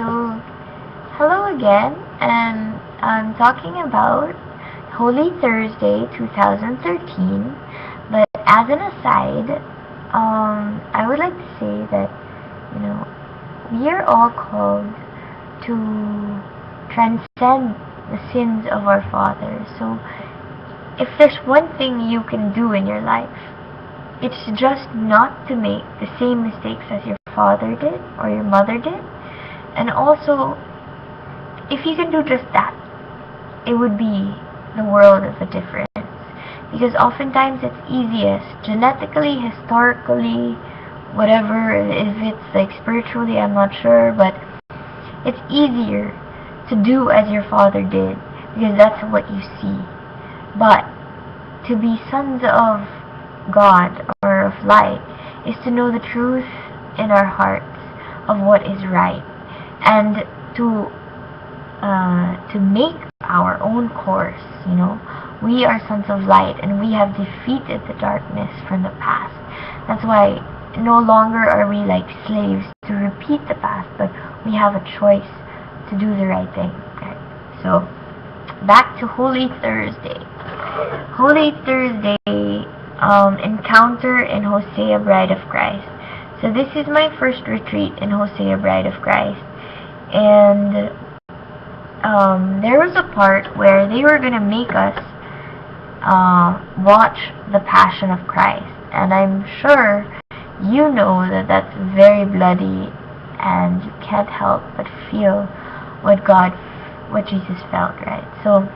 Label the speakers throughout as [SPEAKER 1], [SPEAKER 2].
[SPEAKER 1] So, hello again, and I'm talking about Holy Thursday 2013. But as an aside, I would like to say that, we are all called to transcend the sins of our fathers. So, if there's one thing you can do in your life, it's just not to make the same mistakes as your father did or your mother did. And also, if you can do just that, it would be the world of a difference. Because oftentimes it's easiest, genetically, historically, whatever, if it's like spiritually, I'm not sure, but it's easier to do as your father did, because that's what you see. But to be sons of God or of light is to know the truth in our hearts of what is right, and to make our own course. We are sons of light, and we have defeated the darkness from the past. That's why no longer are we like slaves to repeat the past, but we have a choice to do the right thing. Okay? So back to Holy Thursday. Holy Thursday encounter in Hosea, Bride of Christ. So this is my first retreat in Hosea, Bride of Christ, and there was a part where they were going to make us watch the Passion of Christ, and I'm sure you know that that's very bloody, and you can't help but feel what Jesus felt, right? So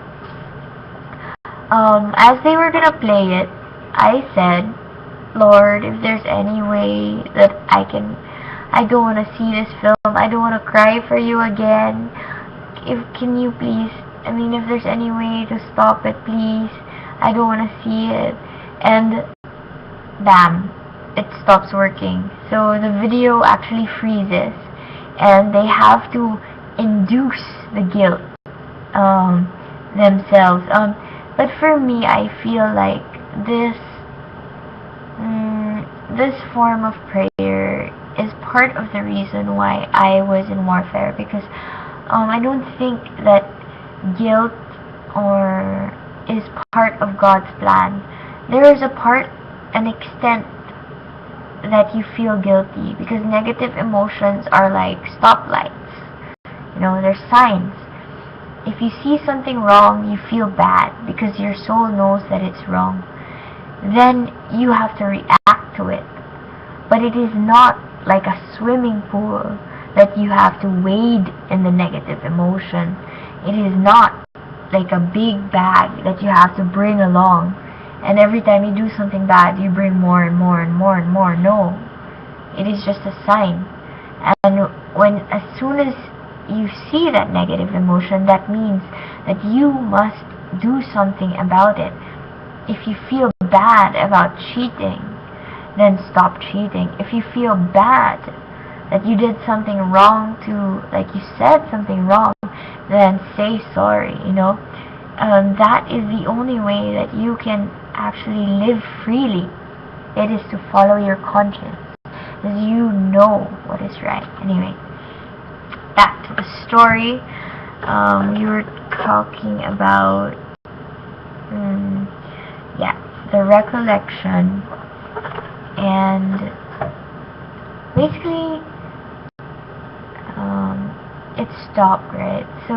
[SPEAKER 1] as they were going to play it, I said, Lord, if there's any way that I don't want to see this film, I don't want to cry for you again, can you please, if there's any way to stop it, please, I don't want to see it. And bam, it stops working. So the video actually freezes, and they have to induce the guilt themselves. But for me, I feel like this form of prayer is part of the reason why I was in warfare, because I don't think that guilt is part of God's plan. There is an extent that you feel guilty, because negative emotions are like stoplights. They're signs. If you see something wrong, you feel bad because your soul knows that it's wrong. Then you have to react to it. But it is not like a swimming pool that you have to wade in the negative emotion. It is not like a big bag that you have to bring along, and every time you do something bad, you bring more and more and more and more. No. It is just a sign. And as soon as you see that negative emotion, that means that you must do something about it. If you feel bad about cheating, then stop cheating. If you feel bad that you did something wrong like you said something wrong, then say sorry. That is the only way that you can actually live freely. It is to follow your conscience, because you know what is right. Anyway, back to the story. We were talking about the Recollection, and basically it stopped, right? So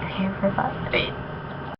[SPEAKER 1] I forgot. Wait.